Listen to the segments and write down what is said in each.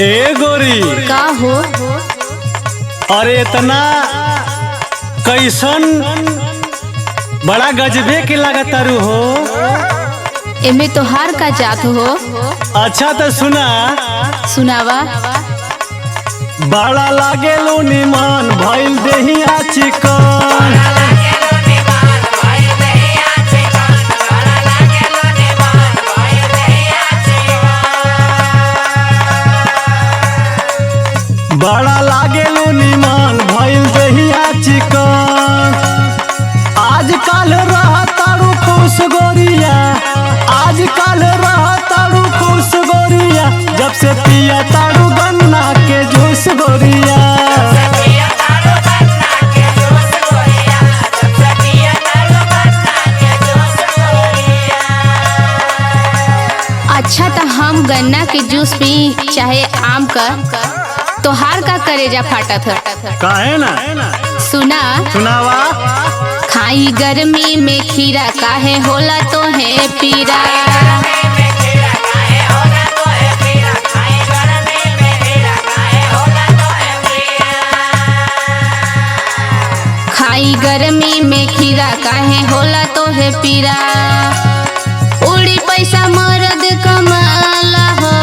ए गोरी का हो? अरे इतना कैसन बड़ा गजबे के लागतारू हो। एमे तोहार का जात हो? अच्छा तो सुना सुनावा। बड़ा लागे लो निमान भइल देहिया चिकन। बड़ा लागे लो निमान भइल देहिया चिकन। आजकल रहतारू खुश गोरिया, आजकल रहतारू खुश गोरिया, जब से पिया तारू गन्ना के जूस गोरिया। अच्छा तो हम गन्ना के जूस पी चाहे आम का, तोहार का करेजा फाटत है। काहे ना सुना सुनावा। खाई गर्मी में खीरा काहे होला तो है पीरा। खाई गर्मी में खीरा काहे होला तो है पीरा। उड़ी पैसा मरद कमाला हो,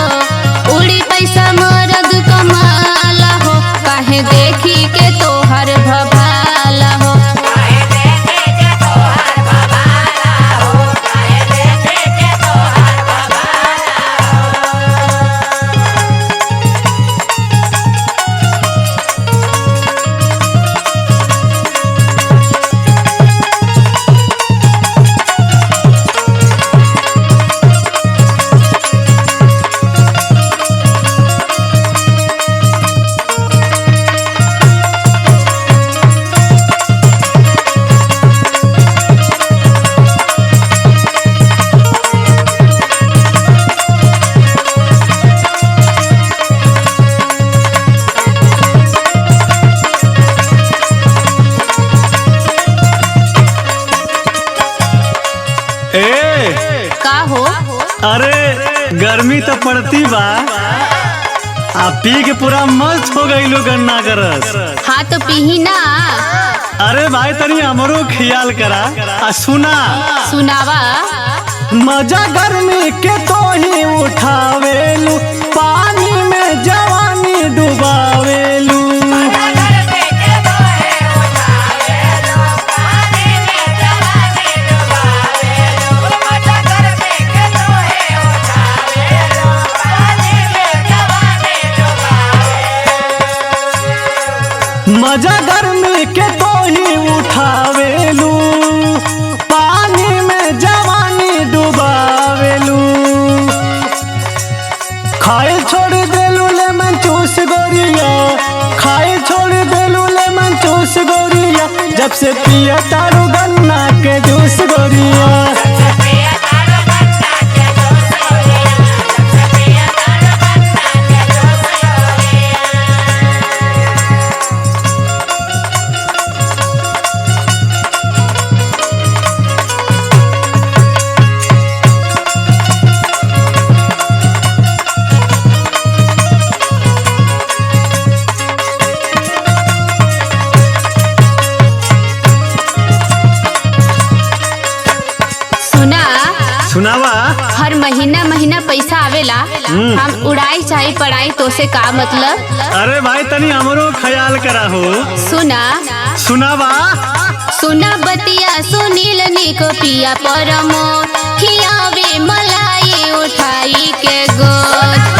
उड़ी पैसा मरद कमाला हो, काहे देखी के तोहर भभाला हो। का हो? अरे गर्मी तो पड़ती बा, आ पी के पूरा मस्त हो गई लो गन्ना का रस। हाँ तो पीही ना। अरे भाई तनी हमरो ख्याल करा। आ सुना सुनावा। मजा गर्मी के तो ही उठावेलू, पानी में जवानी डुबावेलू। मजा गर्मी के तो ही उठावेलू, पानी में जवानी डुबावेलू। खाए छोड़ देलू लेमन चूस गोरिया, खाए छोड़ देलू लेमन चूस गोरिया, जब से पिया तारू गन्ना के जूस गोरिया। सुनावा। हर महीना महीना पैसा आवेला, हम उड़ाई चाहे पढ़ाई तो से का मतलब? अरे भाई तनी हमरो ख्याल करा हो। सुना सुनावा। सुना बतिया सुनील निको पिया परमो, खियावे मलाई उठाई के गोद।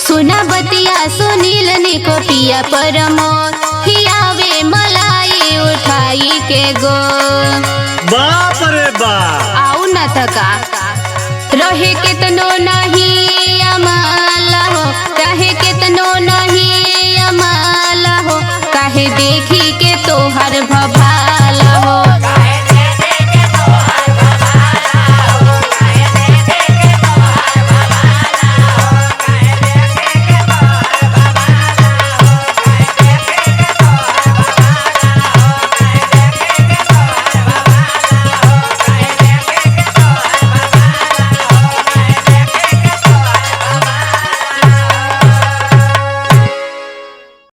सुना बतिया सुनील निको पिया परमोद, खियावे मलाई उठाई के गो। बाप रे बाप। आऊ न थका रहे कितनो नहीं